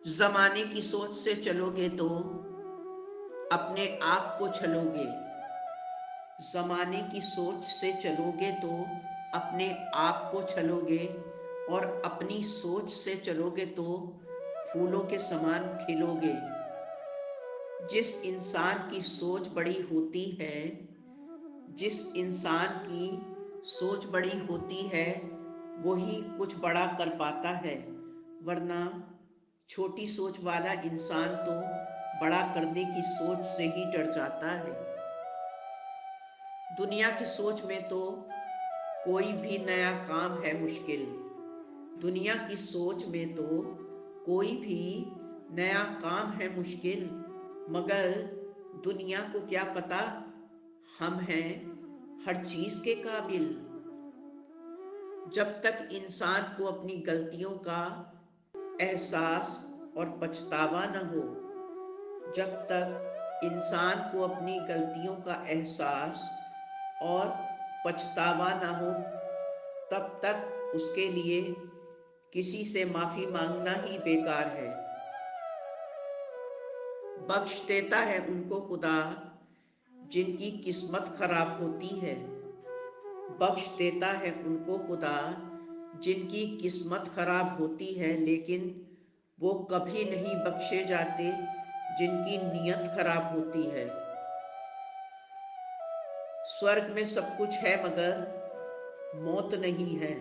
जमाने की सोच से चलोगे तो अपने आप को छलोगे। जमाने की सोच से चलोगे तो अपने आप को छलोगे और अपनी सोच से चलोगे तो फूलों के समान खिलोगे। जिस इंसान की सोच बड़ी होती है, जिस इंसान की सोच बड़ी होती है, वही कुछ बड़ा कर पाता है। वरना छोटी सोच वाला इंसान तो बड़ा करने की सोच से ही डर जाता है। दुनिया की सोच में तो कोई भी नया काम है मुश्किल। दुनिया की सोच में तो कोई भी नया काम है मुश्किल। मगर दुनिया को क्या पता हम हैं हर चीज के काबिल। जब तक इंसान को अपनी गलतियों का एहसास और पछतावा न हो, जब तक इंसान को अपनी गलतियों का एहसास और पछतावा न हो, तब तक उसके लिए किसी से माफी मांगना ही बेकार है। बख्श देता है उनको खुदा जिनकी किस्मत खराब होती है। बख्श देता है उनको खुदा जिनकी किस्मत खराब होती है, लेकिन वो कभी नहीं बख्शे जाते जिनकी नीयत खराब होती है। स्वर्ग में सब कुछ है मगर मौत नहीं है।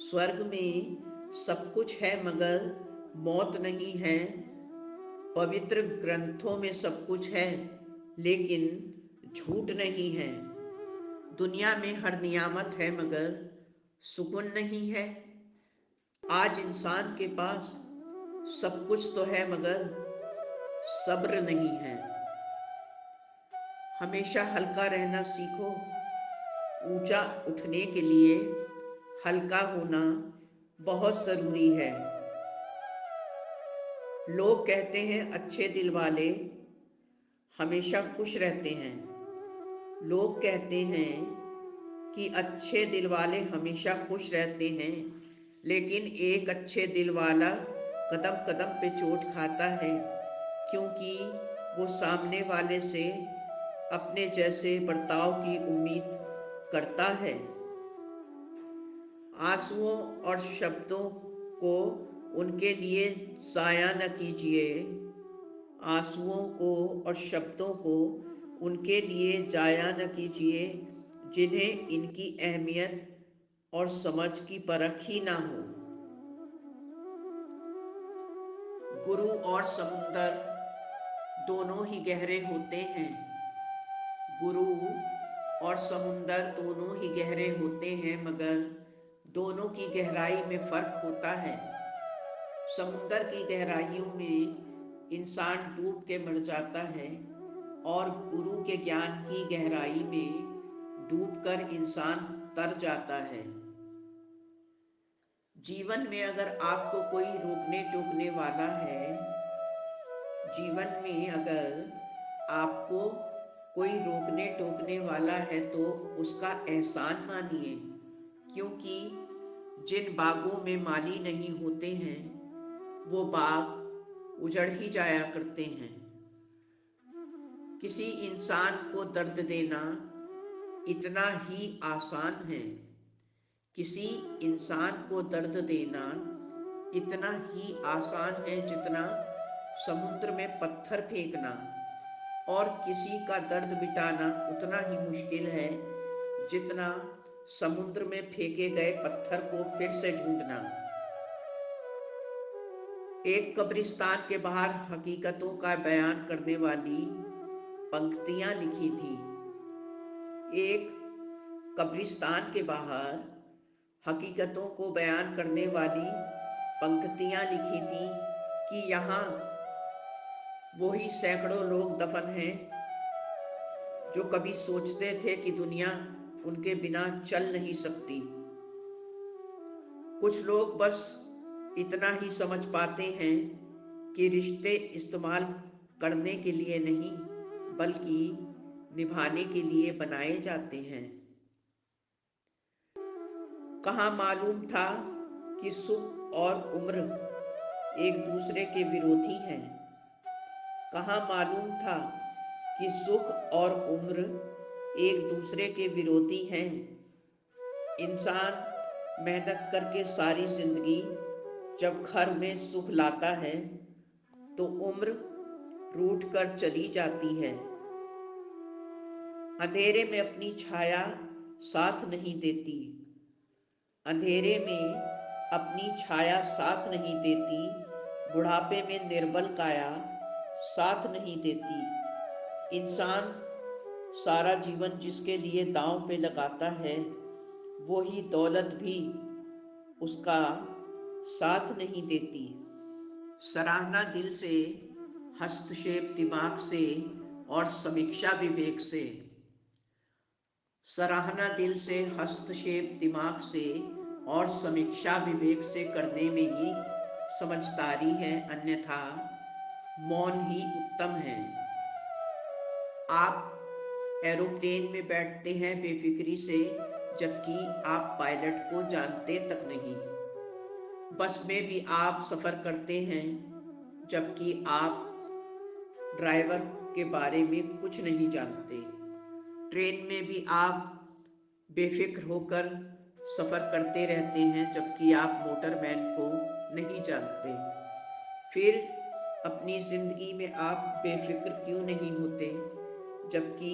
स्वर्ग में सब कुछ है मगर मौत नहीं है। पवित्र ग्रंथों में सब कुछ है लेकिन झूठ नहीं है। दुनिया में हर नियामत है मगर सुकून नहीं है। आज इंसान के पास सब कुछ तो है मगर सब्र नहीं है। हमेशा हल्का रहना सीखो। ऊंचा उठने के लिए हल्का होना बहुत ज़रूरी है। लोग कहते हैं अच्छे दिल वाले हमेशा खुश रहते हैं। लोग कहते हैं कि अच्छे दिल वाले हमेशा खुश रहते हैं, लेकिन एक अच्छे दिल वाला कदम कदम पे चोट खाता है, क्योंकि वो सामने वाले से अपने जैसे बर्ताव की उम्मीद करता है। आंसुओं और शब्दों को उनके लिए ज़ाया न कीजिए। आंसुओं को और शब्दों को उनके लिए जाया न कीजिए जिन्हें इनकी अहमियत और समझ की परख ही ना हो। गुरु और समुंदर दोनों ही गहरे होते हैं। गुरु और समुंदर दोनों ही गहरे होते हैं, मगर दोनों की गहराई में फर्क होता है। समुंदर की गहराइयों में इंसान डूब के मर जाता है और गुरु के ज्ञान की गहराई में डूबकर इंसान तर जाता है। जीवन में अगर आपको कोई रोकने टोकने वाला है, जीवन में अगर आपको कोई रोकने टोकने वाला है तो उसका एहसान मानिए, क्योंकि जिन बागों में माली नहीं होते हैं वो बाग उजड़ ही जाया करते हैं। किसी इंसान को दर्द देना इतना ही आसान है। किसी इंसान को दर्द देना इतना ही आसान है जितना समुद्र में पत्थर फेंकना, और किसी का दर्द मिटाना उतना ही मुश्किल है जितना समुद्र में फेंके गए पत्थर को फिर से ढूंढना। एक कब्रिस्तान के बाहर हकीकतों का बयान करने वाली पंक्तियां लिखी थी। एक कब्रिस्तान के बाहर हकीकतों को बयान करने वाली पंक्तियां लिखी थी कि यहाँ वही सैकड़ों लोग दफन हैं जो कभी सोचते थे कि दुनिया उनके बिना चल नहीं सकती। कुछ लोग बस इतना ही समझ पाते हैं कि रिश्ते इस्तेमाल करने के लिए नहीं बल्कि निभाने के लिए बनाए जाते हैं। कहाँ मालूम था कि सुख और उम्र एक दूसरे के विरोधी हैं। कहाँ मालूम था कि सुख और उम्र एक दूसरे के विरोधी हैं। इंसान मेहनत करके सारी जिंदगी जब घर में सुख लाता है तो उम्र रूठ कर चली जाती है। अंधेरे में अपनी छाया साथ नहीं देती। अंधेरे में अपनी छाया साथ नहीं देती। बुढ़ापे में निर्बल काया साथ नहीं देती। इंसान सारा जीवन जिसके लिए दांव पे लगाता है वो ही दौलत भी उसका साथ नहीं देती। सराहना दिल से, हस्तक्षेप दिमाग से और समीक्षा विवेक से। सराहना दिल से, हस्तक्षेप दिमाग से और समीक्षा विवेक से करने में ही समझदारी है, अन्यथा मौन ही उत्तम है। आप एरोप्लेन में बैठते हैं बेफिक्री से, जबकि आप पायलट को जानते तक नहीं। बस में भी आप सफ़र करते हैं जबकि आप ड्राइवर के बारे में कुछ नहीं जानते। ट्रेन में भी आप बेफिक्र होकर सफ़र करते रहते हैं जबकि आप मोटरमैन को नहीं जानते। फिर अपनी ज़िंदगी में आप बेफिक्र क्यों नहीं होते जबकि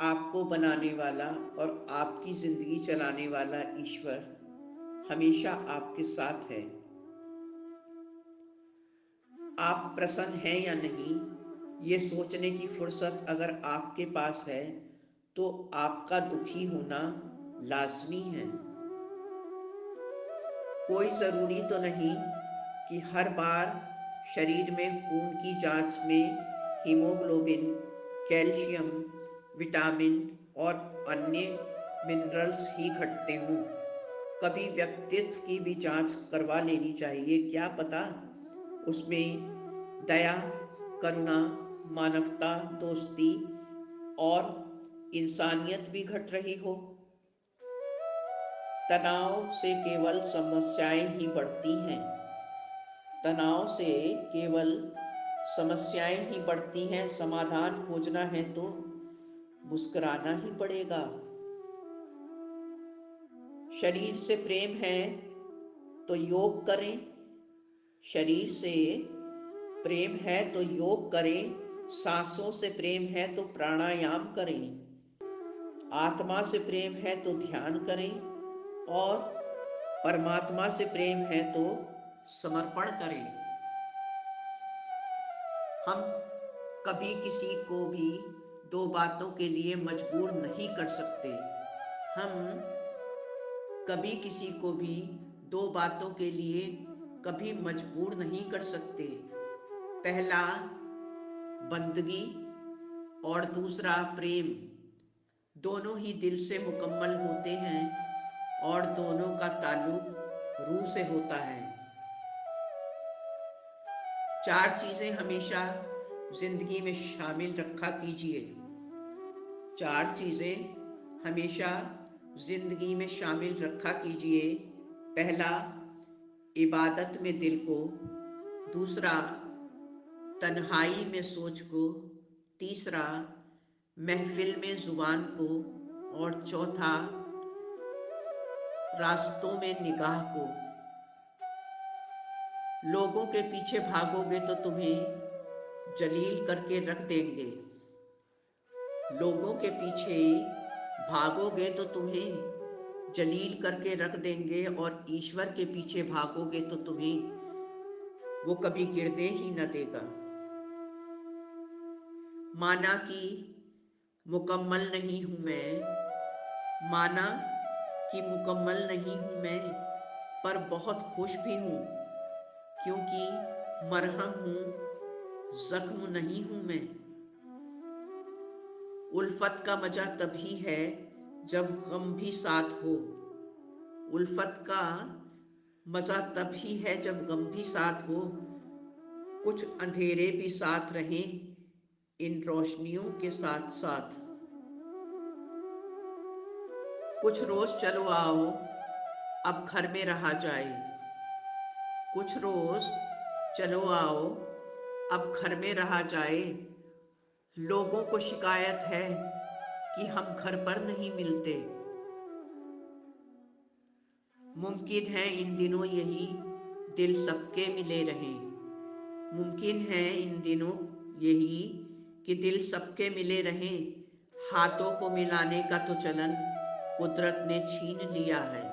आपको बनाने वाला और आपकी ज़िंदगी चलाने वाला ईश्वर हमेशा आपके साथ है। आप प्रसन्न हैं या नहीं, ये सोचने की फुर्सत अगर आपके पास है तो आपका दुखी होना लाजमी है। कोई ज़रूरी तो नहीं कि हर बार शरीर में खून की जांच में हीमोग्लोबिन, कैल्शियम, विटामिन और अन्य मिनरल्स ही घटते हों। कभी व्यक्तित्व की भी जांच करवा लेनी चाहिए, क्या पता उसमें दया, करुणा, मानवता, दोस्ती और इंसानियत भी घट रही हो। तनाव से केवल समस्याएं ही बढ़ती हैं। तनाव से केवल समस्याएं ही बढ़ती हैं। समाधान खोजना है तो मुस्कुराना ही पड़ेगा। शरीर से प्रेम है तो योग करें। शरीर से प्रेम है तो योग करें। सांसों से प्रेम है तो प्राणायाम करें। आत्मा से प्रेम है तो ध्यान करें और परमात्मा से प्रेम है तो समर्पण करें। हम कभी किसी को भी दो बातों के लिए मजबूर नहीं कर सकते। हम कभी किसी को भी दो बातों के लिए कभी मजबूर नहीं कर सकते। पहला बंदगी और दूसरा प्रेम, दोनों ही दिल से मुकम्मल होते हैं और दोनों का ताल्लुक रूह से होता है। चार चीज़ें हमेशा ज़िंदगी में शामिल रखा कीजिए। चार चीज़ें हमेशा ज़िंदगी में शामिल रखा कीजिए। पहला, इबादत में दिल को। दूसरा, तन्हाई में सोच को। तीसरा, महफिल में ज़ुबान को। और चौथा, रास्तों में निगाह को। लोगों के पीछे भागोगे तो तुम्हें जलील करके रख देंगे। लोगों के पीछे भागोगे तो तुम्हें जलील करके रख देंगे और ईश्वर के पीछे भागोगे तो तुम्हें वो कभी गिरने ही न देगा। माना कि मुकम्मल नहीं हूँ मैं, माना कि मुकम्मल नहीं हूँ मैं, पर बहुत खुश भी हूँ क्योंकि मरहम हूँ, जख्म नहीं हूँ मैं। उल्फत का मजा तभी है जब गम भी साथ हो। उल्फत का मजा तभी है जब गम भी साथ हो। कुछ अंधेरे भी साथ रहें इन रोशनियों के साथ साथ। कुछ रोज चलो आओ अब घर में रहा जाए। कुछ रोज चलो आओ अब घर में रहा जाए। लोगों को शिकायत है कि हम घर पर नहीं मिलते। मुमकिन है इन दिनों यही दिल सबके मिले रहें। मुमकिन है इन दिनों यही कि दिल सबके मिले रहें। हाथों को मिलाने का तो चलन कुदरत ने छीन लिया है।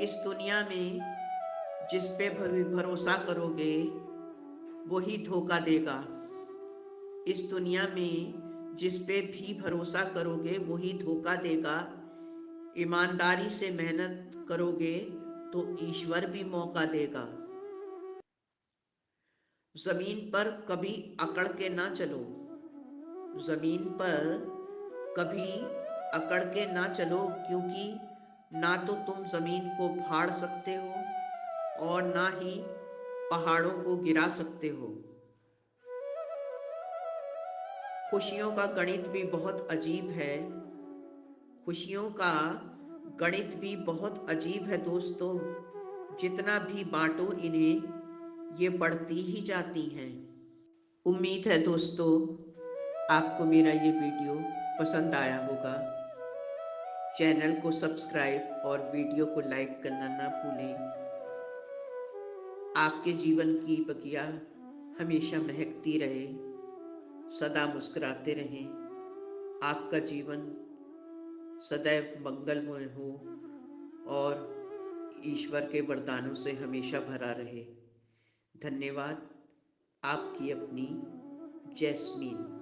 इस दुनिया में जिस पे भी भरोसा करोगे वही धोखा देगा। इस दुनिया में जिस पे भी भरोसा करोगे वही धोखा देगा। ईमानदारी से मेहनत करोगे तो ईश्वर भी मौका देगा। जमीन पर कभी अकड़ के ना चलो। जमीन पर कभी अकड़ के ना चलो, क्योंकि ना तो तुम जमीन को फाड़ सकते हो और ना ही पहाड़ों को गिरा सकते हो। खुशियों का गणित भी बहुत अजीब है। खुशियों का गणित भी बहुत अजीब है दोस्तों। जितना भी बांटो इन्हें ये बढ़ती ही जाती हैं। उम्मीद है दोस्तों आपको मेरा ये वीडियो पसंद आया होगा। चैनल को सब्सक्राइब और वीडियो को लाइक करना ना भूलें। आपके जीवन की बगिया हमेशा महकती रहे, सदा मुस्कुराते रहें। आपका जीवन सदैव मंगलमय हो और ईश्वर के वरदानों से हमेशा भरा रहे। धन्यवाद। आपकी अपनी जैस्मीन।